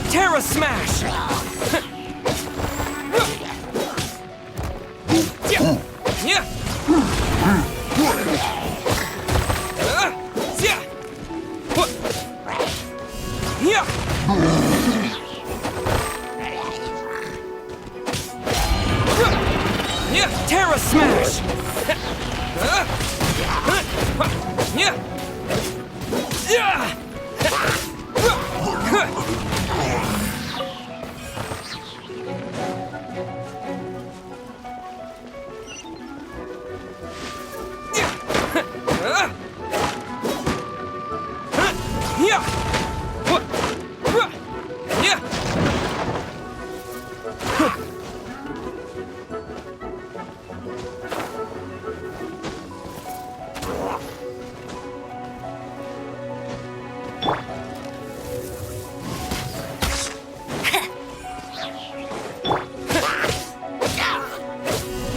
Terra Smash! Terra Smash!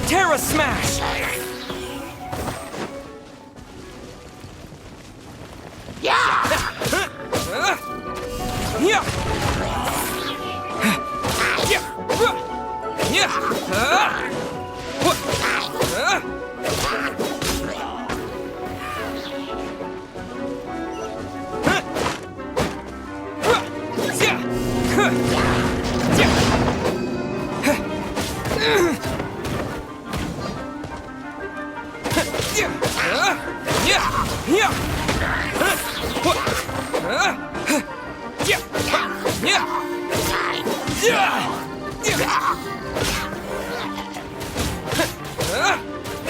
Terra Smash!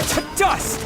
To dust!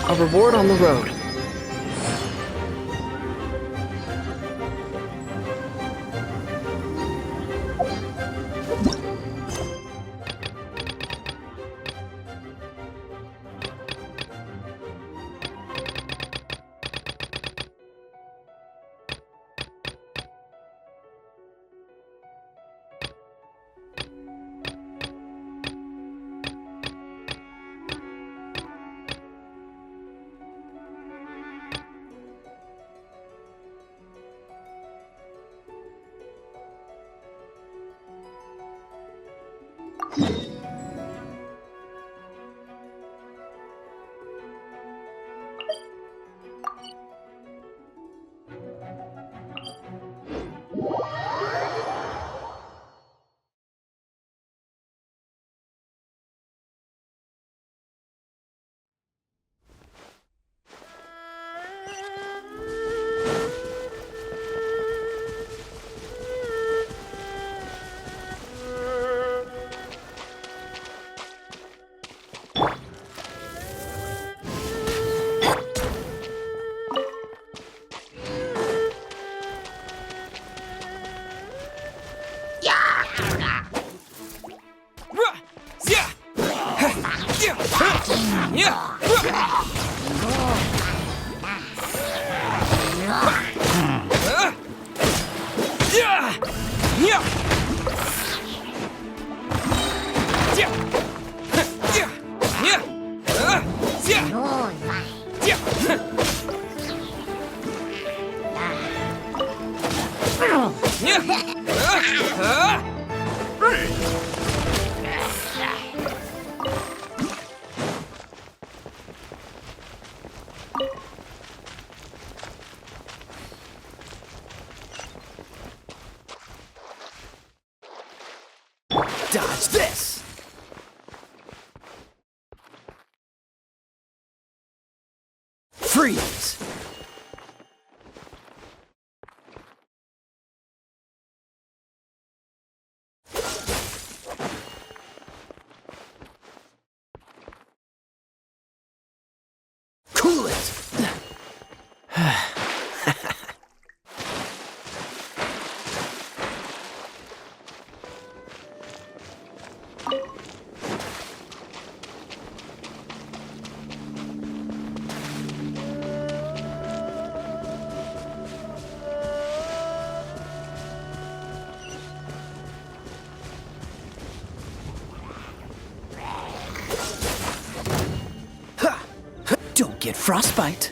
A reward on the road. Dodge this! Freeze! Cool it! Don't get frostbite.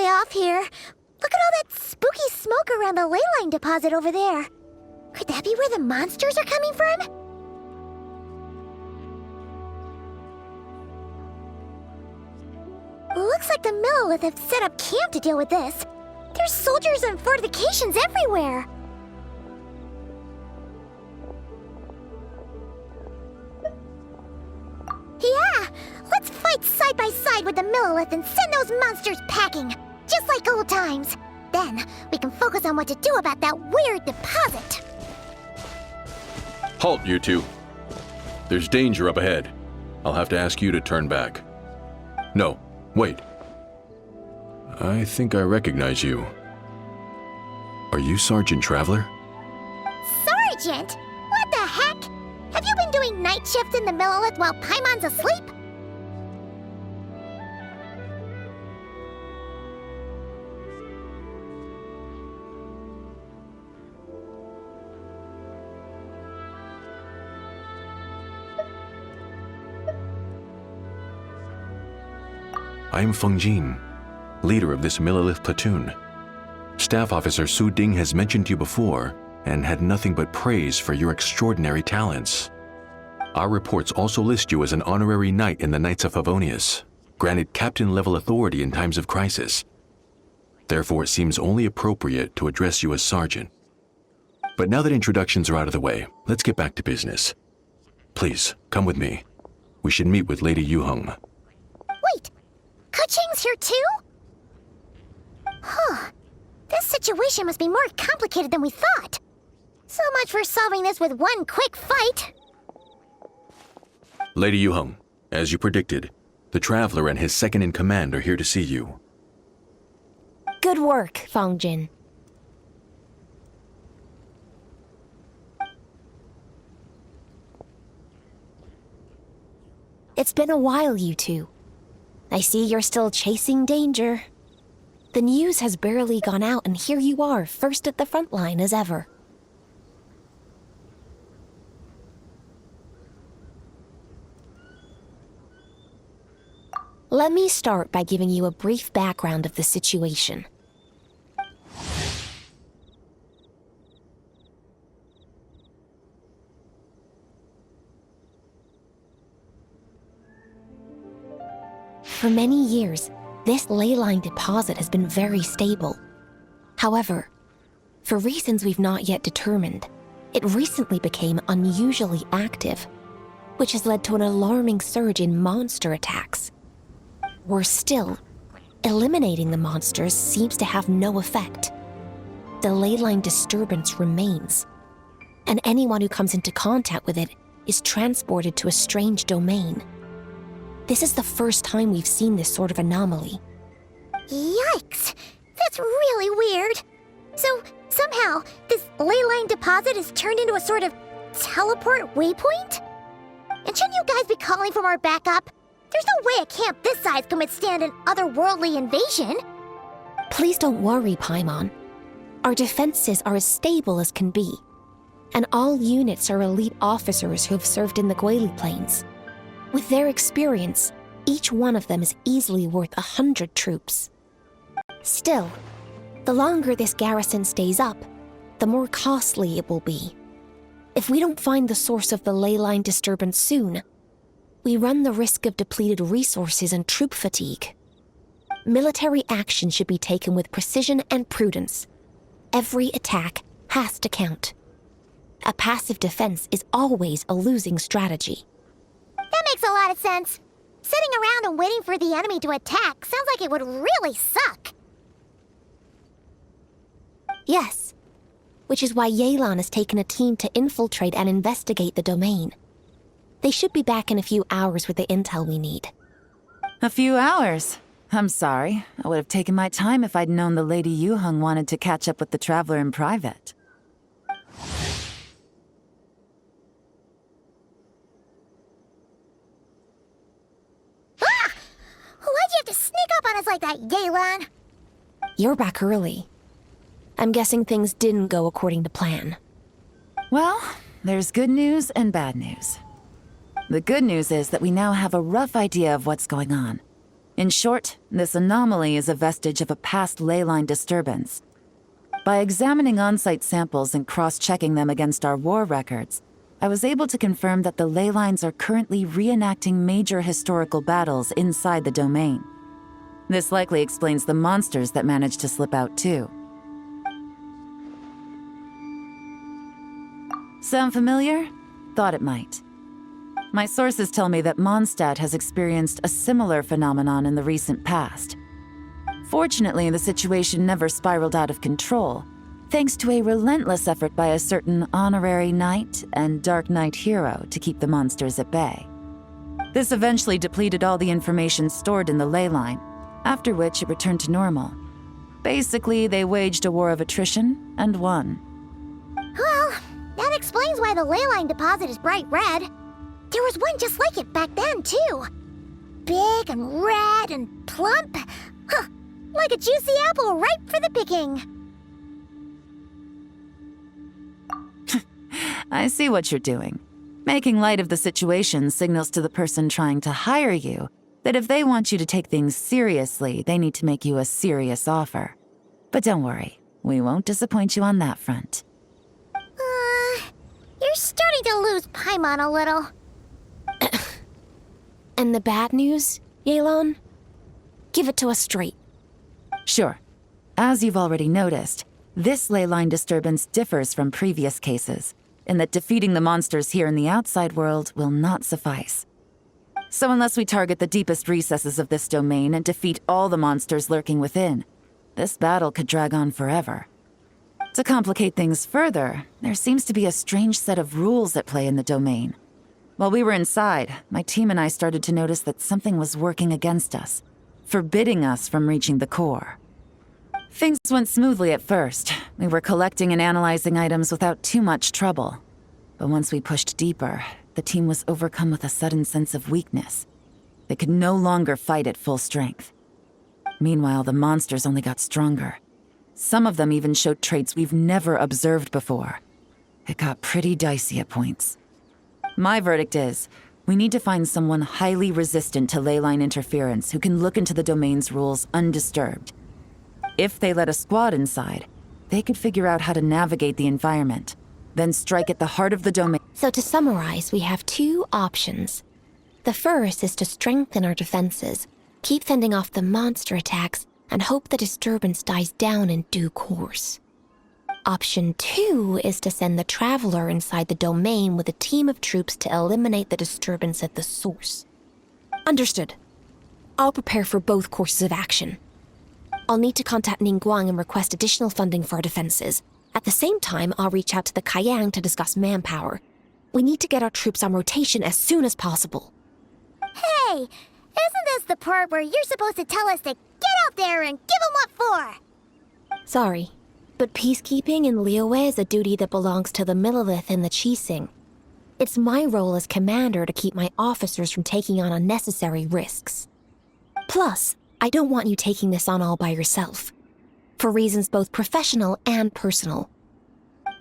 Off here. Look at all that spooky smoke around the ley line deposit over there. Could that be where the monsters are coming from? Looks like the Millilith have set up camp to deal with this. There's soldiers and fortifications everywhere. Yeah, let's fight side by side with the Millilith and send those monsters packing. Just like old times. Then, we can focus on what to do about that weird deposit. Halt, you two. There's danger up ahead. I'll have to ask you to turn back. No, wait. I think I recognize you. Are you Sergeant Traveler? Sergeant? What the heck? Have you been doing night shifts in the Millilith while Paimon's asleep? I am Feng Jin, leader of this Millilith platoon. Staff Officer Su Ding has mentioned you before and had nothing but praise for your extraordinary talents. Our reports also list you as an honorary knight in the Knights of Favonius, granted captain-level authority in times of crisis. Therefore, it seems only appropriate to address you as Sergeant. But now that introductions are out of the way, let's get back to business. Please, come with me. We should meet with Lady Yuheng. Wait! Kuching's here too? Huh. This situation must be more complicated than we thought. So much for solving this with one quick fight. Lady Yuheng, as you predicted, the Traveler and his second-in-command are here to see you. Good work, Feng Jin. It's been a while, you two. I see you're still chasing danger. The news has barely gone out, and here you are, first at the front line as ever. Let me start by giving you a brief background of the situation. For many years, this ley line deposit has been very stable. However, for reasons we've not yet determined, It recently became unusually active, which has led to an alarming surge in monster attacks. Worse still, eliminating the monsters seems to have no effect. The ley line disturbance remains, and anyone who comes into contact with it is transported to a strange domain. This is the first time we've seen this sort of anomaly. Yikes! That's really weird. So, somehow, this ley line deposit is turned into a sort of teleport waypoint? And shouldn't you guys be calling for more backup? There's no way a camp this size can withstand an otherworldly invasion. Please don't worry, Paimon. Our defenses are as stable as can be, and all units are elite officers who have served in the Guili Plains. With their experience, each one of them is easily worth 100 troops. Still, the longer this garrison stays up, the more costly it will be. If we don't find the source of the ley line disturbance soon, we run the risk of depleted resources and troop fatigue. Military action should be taken with precision and prudence. Every attack has to count. A passive defense is always a losing strategy. That makes a lot of sense. Sitting around and waiting for the enemy to attack sounds like it would really suck. Yes, which is why Yelan has taken a team to infiltrate and investigate the domain. They should be back in a few hours with the intel we need. A few hours? I'm sorry. I would have taken my time if I'd known the Lady Yuheng wanted to catch up with the Traveler in private. Ah! Why'd you have to sneak up on us like that, Yelan? You're back early. I'm guessing things didn't go according to plan. Well, there's good news and bad news. The good news is that we now have a rough idea of what's going on. In short, this anomaly is a vestige of a past ley line disturbance. By examining on-site samples and cross-checking them against our war records, I was able to confirm that the ley lines are currently reenacting major historical battles inside the domain. This likely explains the monsters that managed to slip out too. Sound familiar? Thought it might. My sources tell me that Mondstadt has experienced a similar phenomenon in the recent past. Fortunately, the situation never spiraled out of control, thanks to a relentless effort by a certain honorary knight and dark knight hero to keep the monsters at bay. This eventually depleted all the information stored in the ley line, after which it returned to normal. Basically, they waged a war of attrition and won. Well, that explains why the ley line deposit is bright red. There was one just like it back then, too. Big and red and plump. Huh, like a juicy apple ripe for the picking. I see what you're doing. Making light of the situation signals to the person trying to hire you that if they want you to take things seriously, they need to make you a serious offer. But don't worry, we won't disappoint you on that front. You're starting to lose Paimon a little. And the bad news, Yelan? Give it to us straight. Sure. As you've already noticed, this ley line disturbance differs from previous cases, in that defeating the monsters here in the outside world will not suffice. So unless we target the deepest recesses of this domain and defeat all the monsters lurking within, this battle could drag on forever. To complicate things further, there seems to be a strange set of rules at play in the domain. While we were inside, my team and I started to notice that something was working against us, forbidding us from reaching the core. Things went smoothly at first. We were collecting and analyzing items without too much trouble. But once we pushed deeper, the team was overcome with a sudden sense of weakness. They could no longer fight at full strength. Meanwhile, the monsters only got stronger. Some of them even showed traits we've never observed before. It got pretty dicey at points. My verdict is, we need to find someone highly resistant to ley line interference who can look into the domain's rules undisturbed. If they let a squad inside, they could figure out how to navigate the environment, then strike at the heart of the domain. So to summarize, we have two options. The first is to strengthen our defenses, keep fending off the monster attacks, and hope the disturbance dies down in due course. Option 2 is to send the Traveler inside the domain with a team of troops to eliminate the disturbance at the source. Understood. I'll prepare for both courses of action. I'll need to contact Ningguang and request additional funding for our defenses. At the same time, I'll reach out to the Kayang to discuss manpower. We need to get our troops on rotation as soon as possible. Hey, isn't this the part where you're supposed to tell us to get out there and give 'em what for? Sorry, but peacekeeping in Liyue is a duty that belongs to the Millelith and the Qixing. It's my role as commander to keep my officers from taking on unnecessary risks. Plus, I don't want you taking this on all by yourself, for reasons both professional and personal.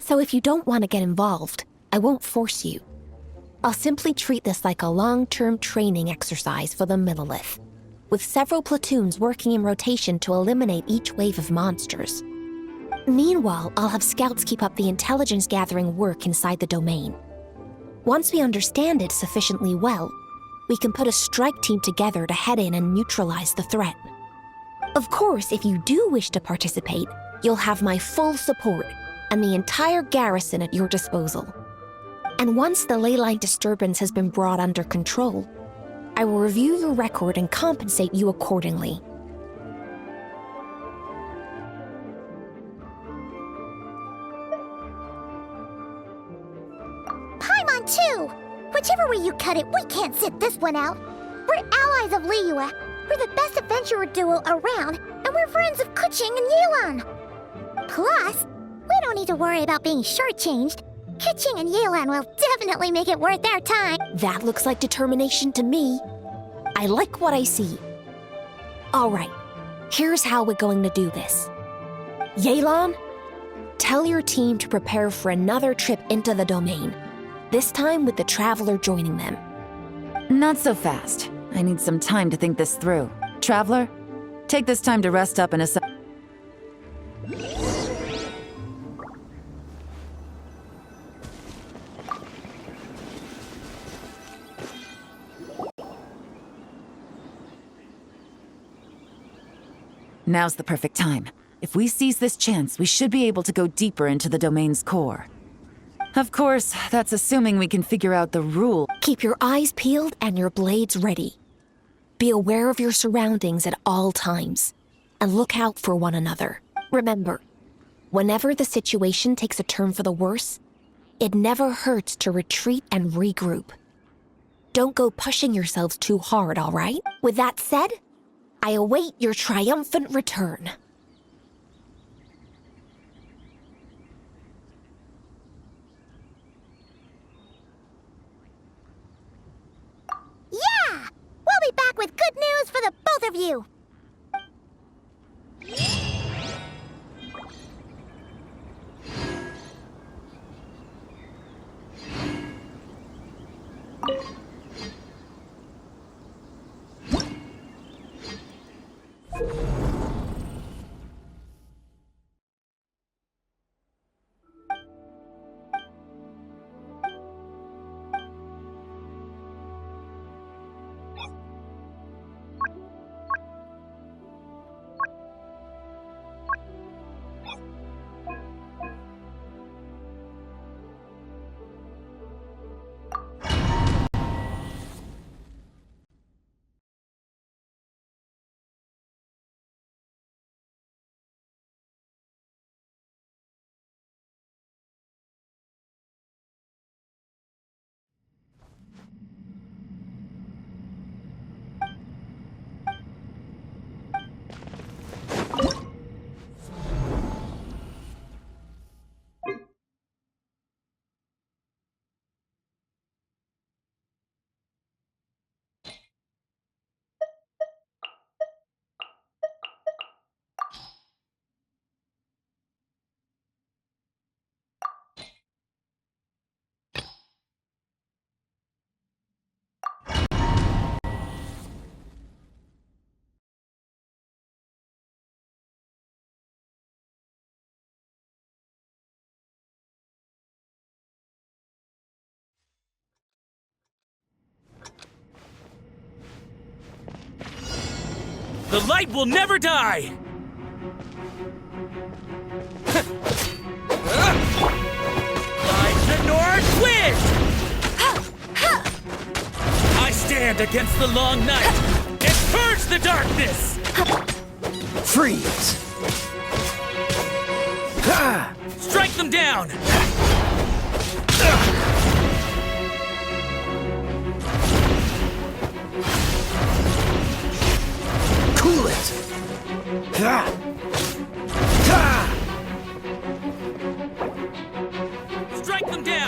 So if you don't want to get involved, I won't force you. I'll simply treat this like a long-term training exercise for the Millelith, with several platoons working in rotation to eliminate each wave of monsters. Meanwhile, I'll have scouts keep up the intelligence-gathering work inside the domain. Once we understand it sufficiently well, we can put a strike team together to head in and neutralize the threat. Of course, if you do wish to participate, you'll have my full support and the entire garrison at your disposal. And once the leyline disturbance has been brought under control, I will review your record and compensate you accordingly. Paimon too! Whichever way you cut it, we can't sit this one out. We're allies of Liyue. We're the best adventurer duo around, and we're friends of Keqing and Yelan. Plus, we don't need to worry about being shortchanged. Keqing and Yelan will definitely make it worth our time. That looks like determination to me. I like what I see. All right, here's how we're going to do this. Yelan, tell your team to prepare for another trip into the domain, this time with the Traveler joining them. Not so fast. I need some time to think this through. Traveler, take this time to rest up and assign. Now's the perfect time. If we seize this chance, we should be able to go deeper into the domain's core. Of course, that's assuming we can figure out the rule. Keep your eyes peeled and your blades ready. Be aware of your surroundings at all times, and look out for one another. Remember, whenever the situation takes a turn for the worse, it never hurts to retreat and regroup. Don't go pushing yourselves too hard, all right? With that said, I await your triumphant return. Yeah! We'll be back with good news for the both of you! The light will never die! stand against the long night and purge the darkness! Freeze! Ha! Strike them down! Cool it! Ha! Ha! Strike them down!